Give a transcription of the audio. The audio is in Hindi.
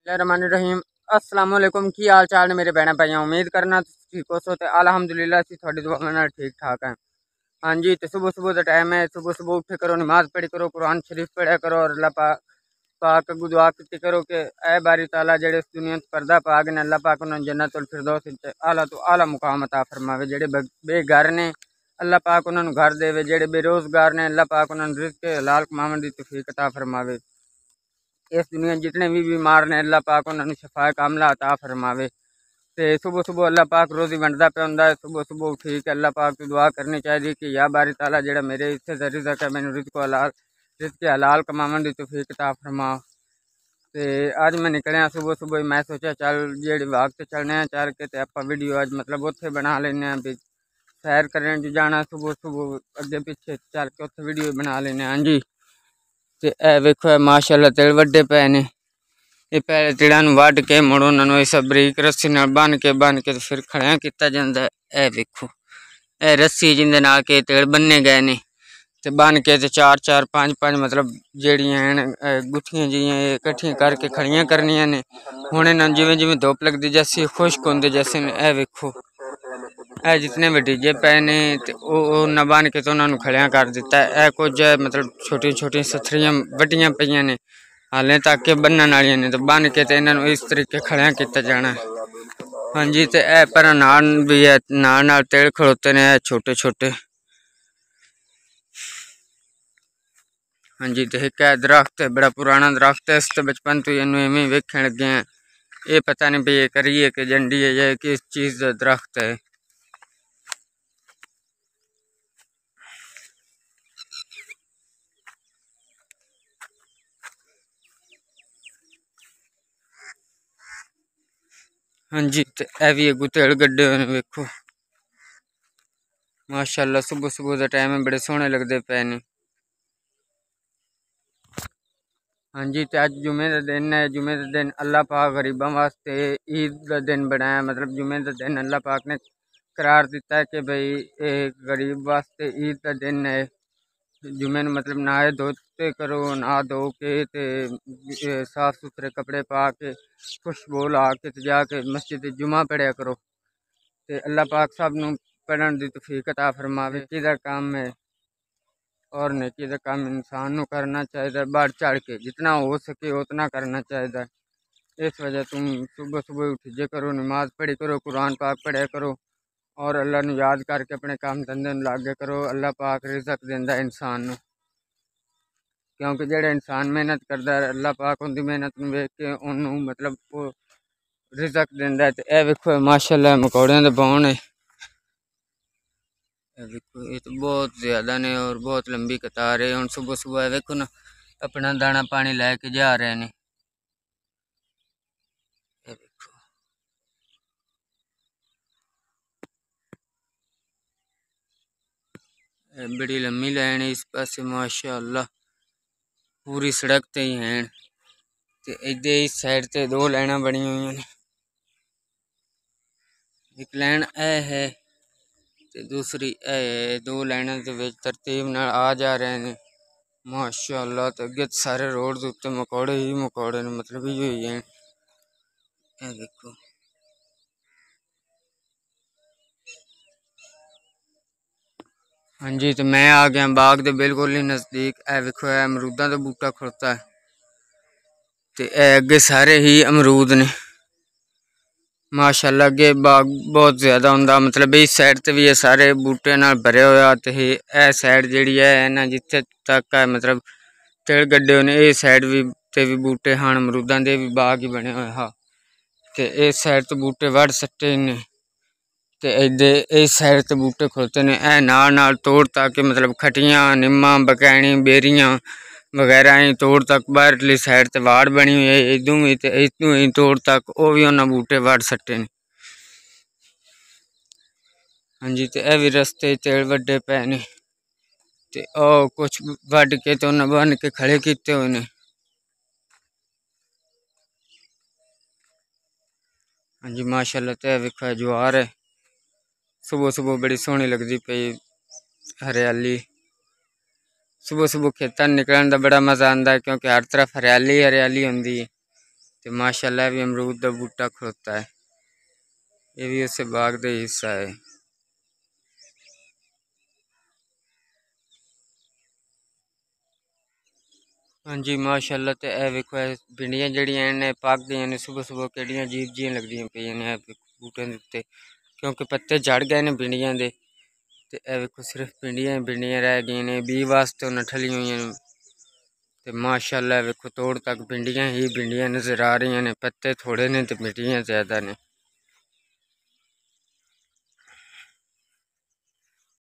रहीम अस्सलाम वालेकुम की हाल चाल ने मेरे भैन भाइयों उम्मीद करना ठीक हो सो ते अल्हम्दुलिल्लाह असी थोड़ी दुआ नाल ठीक ठाक हैं। हाँ जी, तो सुबह सुबह का टाइम है, सुबह सुबह उठे करो, नमाज पढ़ी करो, कुरान शरीफ पढ़ा करो और अल्लाह पाक को दुआ की करो कि ऐ बारी ताला जेड़े इस दुनिया पर्दा पा गए अल्लाह पाक उन्होंने जन्नतुल फिरदौस आला तो आला मुकाम अता फरमावे। जेड़े बेघर ने अल्लाह पाक उन्होंने घर देवे, जेड़े बेरोजगार ने अल्लाह पाक उन्होंने रिज़्क़ हलाल कमावन दी तौफीक अता फरमावे। इस दुनिया जितने भी बीमार ने अल्लाह पाक उन्होंने शफा कामला अता फरमावे। ते सुबह सुबह अल्लाह पाक रोज़ी वंडदा पे हुंदा है। सुबह सुबह उठी के अल्लाह पाक की दुआ करनी चाहिए कि या बारी ताला जेड़ा मेरे इत्थे दा रिज़्क़ है मैनू रिज़्क़ हलाल कमावन दी तौफीक अता फरमा। ते अज मैं निकलिया सुबह सुबह, मैं सोचा चल जेड़ी वाक ते चलने चल के ते आपां वीडियो अज मतलब उत्थे बना लेने भी सैर करने जो जाना सुबह सुबह अगे पिछे चल के उत्थे वीडियो बना लेने। हाँ जी, ते ए वेखो माशाअल्लाह तिल वड्डे पे ने। ये पहले तिड़ा वढ़ के मुड़ उन्होंने इस बरीक रस्सी नाल बन के तो फिर खड़िया किया जाता है। ए वेखो ए रस्सी जिंदे नाल के तिल बन्ने गए ने ते बन के ते चार चार पांच पांच मतलब जेड़ियां हैं गुत्थियां जियां इकट्ठियां करके खड़ियां करनियां ने। हुण इन्हां जिवें जिवें धुप लगदी जैसे खुश्क होंदे जैसे ए वेखो ए जितने वटीजे पे ने ते उन्ना बन के तो उन्होंने खड़िया कर दिता। ए कुछ मतलब छोटी छोटी सथरियां वड्डियां पईयां ने हाले तक बनने वाली ने, तो बन के तो इन्हों इस तरीके खड़िया किया जाना है। हाँ जी, तो यह पर नान भी है, नाल तिल खड़ोते ने छोटे छोटे। हाँ जी, तो एक दरख्त है, बड़ा पुराना दरख्त है, इस तो बचपन तो इन्हू इवें वेखण लगे हैं। ये पता नहीं भी ये करिए कि जंडी है या किस चीज़ का दरख्त है। हाँ जी, तो यह भी अगू तिल गड्ढे हुए वेखो माशाअल्लाह। सुबह सुबह का टाइम है, बड़े सोहने लगते पे ने। हाँ जी, तो अज जुमे का दिन है। जुमे का दिन अल्लाह पाक गरीबों वास्ते ईद का दिन बनाया, मतलब जुमे का दिन अल्लाह पाक ने करार दिता है कि भाई गरीब वास्ते ईद का दिन है। जुमे ने मतलब नहाए धोते करो, नहा धो के ते साफ सुथरे कपड़े पा के खुशबू ला के ते जाके मस्जिद जुमा पढ़िया करो। ते अल्लाह पाक सब नूं पढ़न दी तौफीक अता फरमावे। नेकी दा काम है और नेकी दा काम इंसान नूं करना चाहिए, बढ़ चढ़ के जितना हो सके उतना करना चाहिए। इस वजह तुम सुबह सुबह उठिजे करो, नमाज पढ़ी करो, कुरान पाक पढ़िया करो और अल्लाह नूं याद करके अपने काम धंधे नूं लागे करो। अल्लाह पाक रिज़्क़ दिंदा इंसान नूं, क्योंकि जेड़ा इंसान मेहनत करता है अल्लाह पाक उनकी मेहनत नूं वेख के उन्होंने मतलब वो रिज़्क़ दिंदा है। ते ए वेखो माशाअल्लाह मकौड़ियां दे बौण है। देखो ये तो बहुत ज़्यादा ने और बहुत लंबी कतार है। हम सुबह सुबह देखो ना अपना दाना पानी लैके जा रहे हैं। देखो बड़ी लंबी लाइन है इस पासे माशाअल्लाह, पूरी सड़क ते ही हैं। ते इधर इस साइड ते दो लाइना बनी हुई हैं, एक लाइन ए है ते दूसरी ए है। दो लाइना के विच तरतीब नाल आ जा रहे हैं माशाअल्लाह। तो अगे सारे रोड के उत्ते मकौड़े ही मकौड़े ने, मतलब ही हुई हैं। देखो हाँ जी, तो मैं आ गया बाग के बिल्कुल ही नज़दीक। ए देखो अमरूदा का बूटा खड़ोता है, तो अगे सारे ही अमरूद ने माशाअल्लाह। अगे बाग बहुत ज़्यादा होंदा, मतलब इस साइड ते भी ये सारे बूटे नाल भरे होया। तो यह साइड जिहड़ी है ना जिथे तक है मतलब तिल गड्ढे ने, इस साइड भी ते भी बूटे हैं, अमरूदा के भी बाग ही बने हुए हाँ। तो इस साइड तो बूटे वढ़ सट्टे ने, तो इधर इस साइड तो बूटे खुलते ने। ए नाल तोड़ ताकि मतलब खटियां निम्मा बकैनी बेरियां वगैरह ही तोड़ तक बाहरली साइड ते वाड़ बनी हुई है। इदू भी तो इदू ही तोड़ तक वो भी उन्होंने बूटे वढ़ सट्टे ने। हाँ जी, तो यह भी रस्ते तिल वड्डे पे ने, तो कुछ वढ़ के तो उन्हें बन के खड़े किए हुए ने। हाँ जी माशाअल्लाह, तो वेखो ज्वार है। सुबह सुबह बड़ी सोहनी लगती पई हरियाली। सुबह सुबह खेतों निकलने का बड़ा मज़ा आता है, क्योंकि हर तरफ हरियाली हरियाली होंगी है। तो माशाल्लाह भी अमरूद का बूटा खड़ोता है, ये भी उस बाग का हिस्सा है। हाँ जी माशाल्लाह। तो यह वेखो भिंडियां जड़ियां ने पकदियां ने, सुबह सुबह केड़ियां अजीब जिहियां लगदियां पईयां ने बूटियां दे उत्ते, क्योंकि पत्ते झड़ गए ने भिंडियां दे। ते यह वेखो सिर्फ भिंडियां भिंडियां रह गई ने, बी वास्ते उन्हें ठली हुई ने। ते माशाल्लाह वेखो तोड़ तक भिंडियां ही भिंडियां नजर आ रही ने, पत्ते थोड़े ने ते भिंडियां ज्यादा ने।